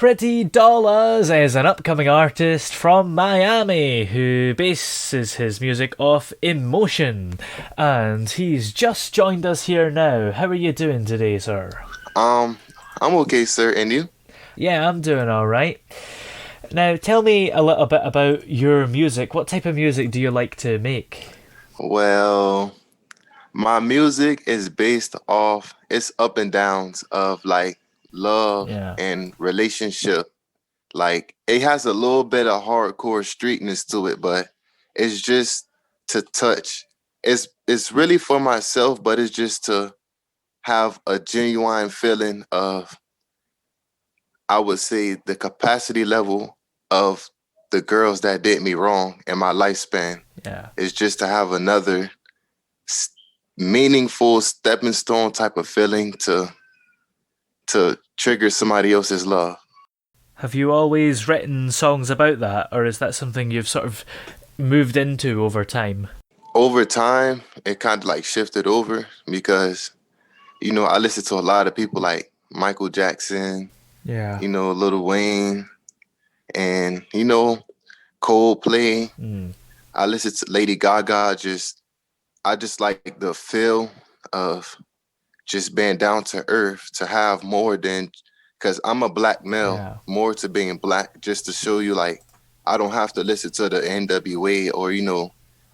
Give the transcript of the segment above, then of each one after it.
Pretty Dollaz is an upcoming artist from Miami who bases his music off emotion. And he's just joined us here now. How are you doing today, sir? Um, I'm okay, sir. And you? Yeah, I'm doing alright. Now, tell me a little bit about your music. What type of music do you like to make? Well, my music is based off its up and downs of like love Yeah. and relationship. Like it has a little bit of hardcore streetness to it, but it's just to touch. It's really for myself, but it's just to have a genuine feeling of, I would say, the capacity level of the girls that did me wrong in my lifespan. Yeah. Is just to have another s- meaningful stepping stone type of feeling to trigger somebody else's love. Have you always written songs about that, or is that something you've sort of moved into over time? Over time, it kind of like shifted over because I listen to a lot of people like Michael Jackson, Yeah. Lil Wayne, and Coldplay. Mm. I listen to Lady Gaga. I just like the feel of just being down to earth, to have more than, because I'm a black male, Yeah. more to being black, just to show you like I don't have to listen to the NWA, or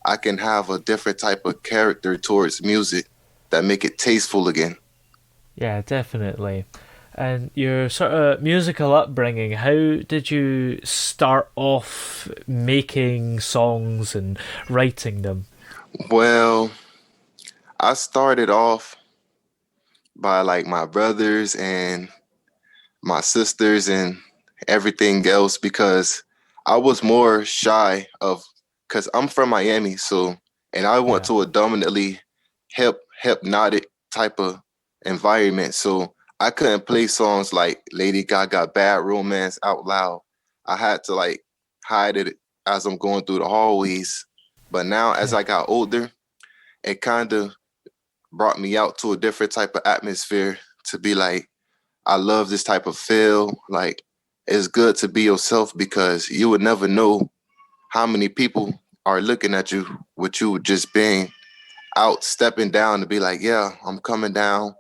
I can have a different type of character towards music that make it tasteful again. Yeah, definitely. And your sort of musical upbringing, how did you start off making songs and writing them? Well, I started off by like my brothers and my sisters and everything else because I was more shy of, because I'm from Miami, so, and I went Yeah. to a dominantly hypnotic type of environment, so I couldn't play songs like Lady Gaga Bad Romance out loud. I had to like hide it as I'm going through the hallways. But now as Yeah. I got older, it kind of brought me out to a different type of atmosphere to be like, I love this type of feel. Like it's good to be yourself because you would never know how many people are looking at you with you just being out, stepping down to be like, yeah, I'm coming down.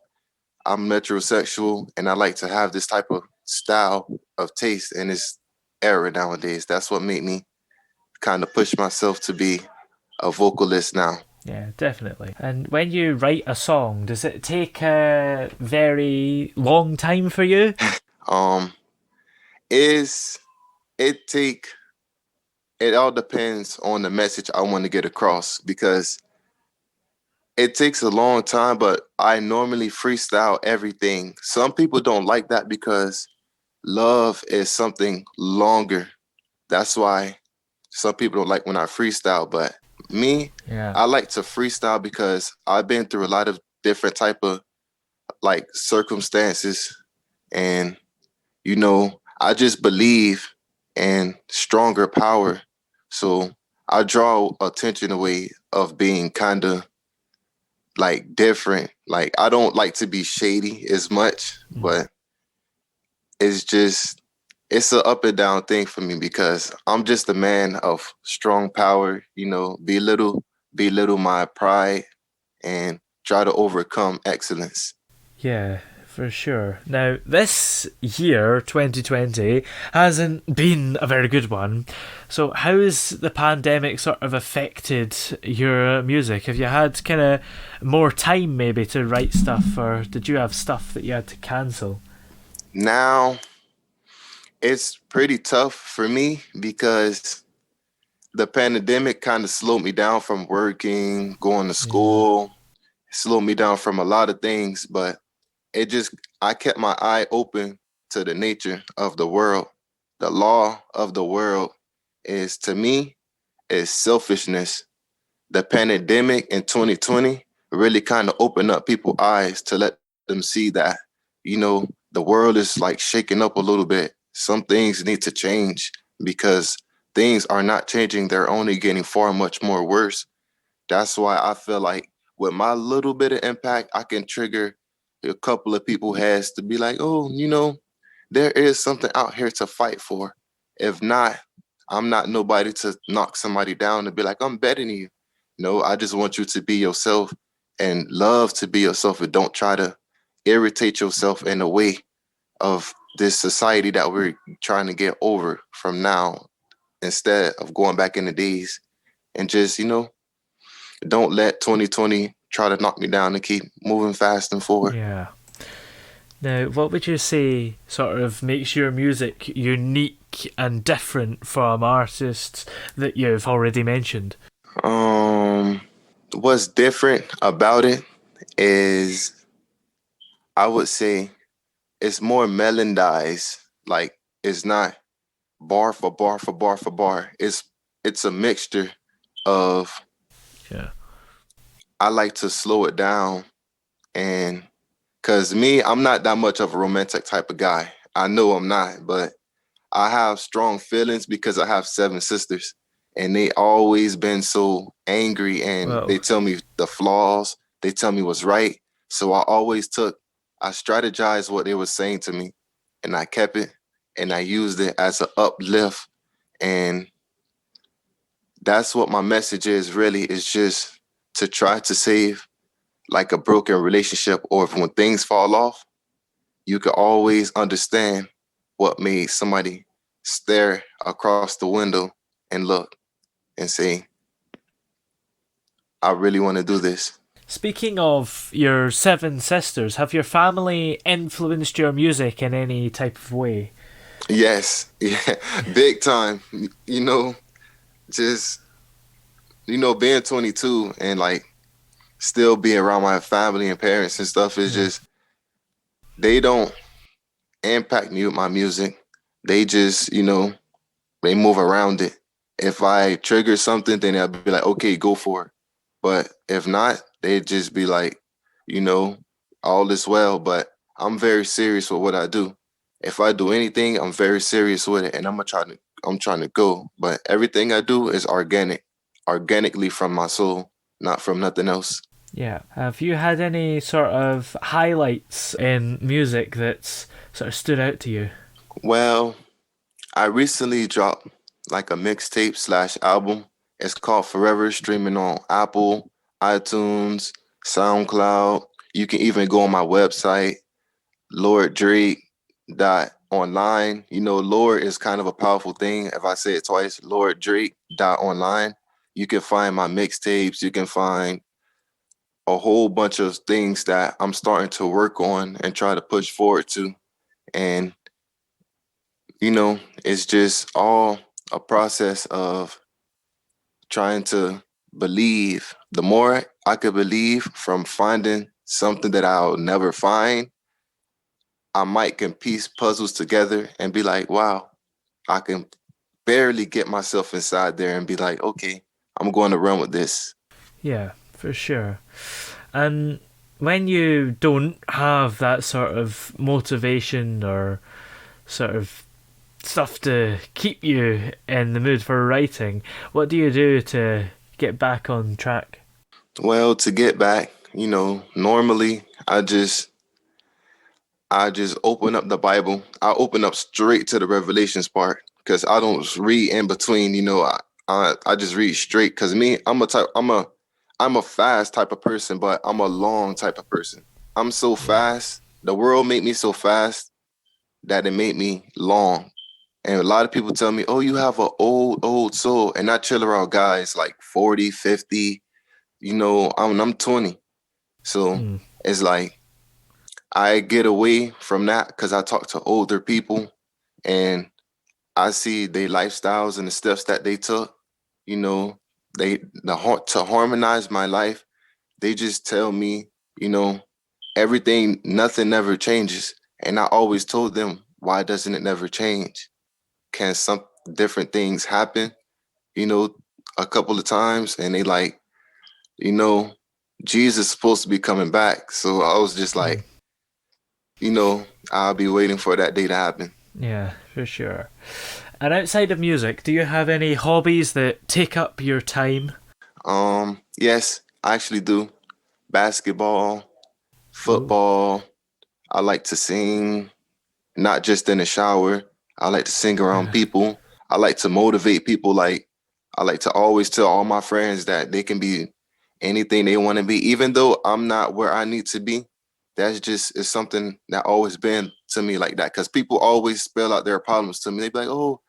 I'm metrosexual and I like to have this type of style of taste in this era nowadays. That's what made me kind of push myself to be a vocalist now. Yeah, definitely. And when you write a song, does it take a very long time for you? Um, is it take it all depends on the message I want to get across because it takes a long time, but I normally freestyle everything. Some people don't like that because love is something longer. That's why some people don't like when I freestyle. But me, Yeah. I like to freestyle because I've been through a lot of different type of like circumstances, and I just believe in stronger power. So I draw attention away of being kind of like different. Like I don't like to be shady as much, Mm. but it's just it's a up and down thing for me because I'm just a man of strong power, belittle my pride and try to overcome excellence. Yeah, for sure. Now, this year, 2020, hasn't been a very good one. So, how has the pandemic sort of affected your music? Have you had kind of more time maybe to write stuff, or did you have stuff that you had to cancel? Now it's pretty tough for me because the pandemic kind of slowed me down from working, going to Yeah. school, slowed me down from a lot of things, but it just I kept my eye open to the nature of the world. The law of the world is, to me, is selfishness. The pandemic in 2020 really kind of opened up people's eyes to let them see that, the world is like shaking up a little bit. Some things need to change because things are not changing. They're only getting far much more worse. That's why I feel like with my little bit of impact, I can trigger a couple of people heads to be like, oh, there is something out here to fight for. If not, I'm not nobody to knock somebody down and be like, I'm better than you. No, I just want you to be yourself and love to be yourself, and don't try to irritate yourself in a way of this society that we're trying to get over from now, instead of going back in the days. And just, don't let 2020 try to knock me down, and keep moving fast and forward. Yeah. Now, what would you say sort of makes your music unique and different from artists that you've already mentioned? Um, what's different about it is, I would say, it's more melodized. Like, it's not bar for bar for bar for bar. It's a mixture of, Yeah. I like to slow it down, and cause me, I'm not that much of a romantic type of guy. I know I'm not, but I have strong feelings because I have 7 sisters, and they always been so angry, and Well, they tell me the flaws, they tell me what's right. So I strategized what they were saying to me, and I kept it, and I used it as an uplift. And that's what my message is really, is just to try to save like a broken relationship, or if when things fall off, you can always understand what made somebody stare across the window and look and say, I really want to do this. speaking of your 7 sisters, have your family influenced your music in any type of way? Yes, yeah, big time. Just, being 22 and like still being around my family and parents and stuff is Yeah. just, they don't impact me with my music. They just, they move around it. If I trigger something, then they'll be like, okay, go for it. But if not, they'd just be like, you know, all is well. But I'm very serious with what I do. If I do anything, I'm very serious with it, and I'm trying to go. But everything I do is organically from my soul, not from nothing else. Yeah. Have you had any sort of highlights in music that's sort of stood out to you? Well, I recently dropped like a mixtape slash album. It's called Forever, streaming on Apple, iTunes, SoundCloud. You can even go on my website, Lord Drake dot online. Lord is kind of a powerful thing. If I say it twice, Lord Drake dot online, you can find my mixtapes. You can find a whole bunch of things that I'm starting to work on and try to push forward to. And it's just all a process of trying to believe. The more I could believe from finding something that I'll never find, I might can piece puzzles together and be like, wow, I can barely get myself inside there and be like, okay, I'm going to run with this. Yeah, for sure. And when you don't have that sort of motivation or sort of stuff to keep you in the mood for writing, what do you do to get back on track? Well, to get back, normally I just open up the Bible. I open up straight to the Revelations part because I don't read in between. I just read straight because me, I'm a fast type of person, but I'm a long type of person. I'm so Yeah. fast. The world made me so fast that it made me long. And a lot of people tell me, "Oh, you have an old soul," and I chill around guys like 40, 50. I'm 20, so Hmm. it's like I get away from that because I talk to older people and I see their lifestyles and the steps that they took. You know, to harmonize my life. They just tell me, you know, nothing never changes. And I always told them, why doesn't it never change? Can some different things happen? You know, a couple of times, and they like, you know, Jesus is supposed to be coming back. So I was just Hmm. like, I'll be waiting for that day to happen. Yeah, for sure. And outside of music, do you have any hobbies that take up your time? Yes, I actually do. Basketball, Ooh. football. I like to sing, not just in the shower. I like to sing around people. I like to motivate people. Like I like to always tell all my friends that they can be anything they want to be, even though I'm not where I need to be. That's just is something that always been to me like that. Cause people always spell out their problems to me. They be like, oh,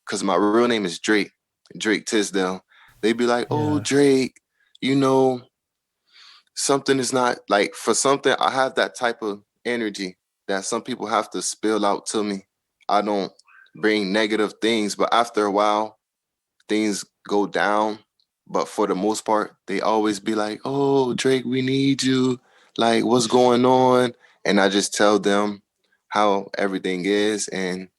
cause my real name is Drake, Drake Tisdale. They be like, oh, Yeah. Drake, you know, something is not like for something. I have that type of energy that some people have to spill out to me. I don't bring negative things, but after a while, things go down. But for the most part, they always be like, "Oh, Drake, we need you. Like, what's going on?" And I just tell them how everything is, and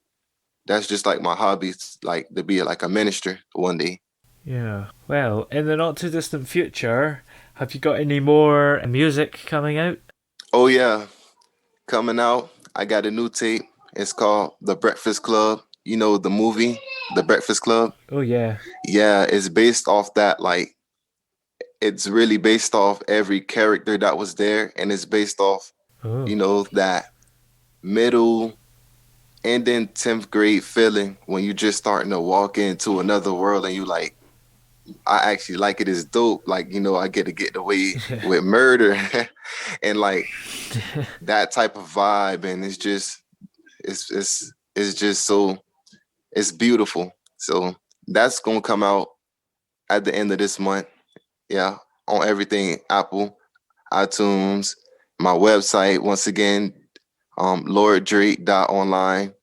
that's just like my hobbies, like to be like a minister one day. Yeah. Well, in the not too distant future, have you got any more music coming out? Oh yeah, coming out. I got a new tape. It's called The Breakfast Club. You know the movie, The Breakfast Club. Oh yeah. Yeah, it's based off that. Like, it's really based off every character that was there, and it's based off, Oh. that middle and then 10th grade feeling when you just starting to walk into another world and you like, I actually like it is dope. Like, I get away with murder and like that type of vibe. And it's just so, it's beautiful. So that's going to come out at the end of this month. Yeah. On everything, Apple, iTunes, my website, once again, LordDrake.online,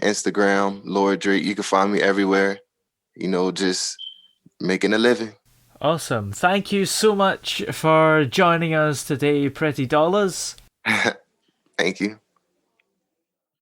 Instagram, Lord Drake. You can find me everywhere, just making a living. Awesome. Thank you so much for joining us today, Pretty Dollars. Thank you.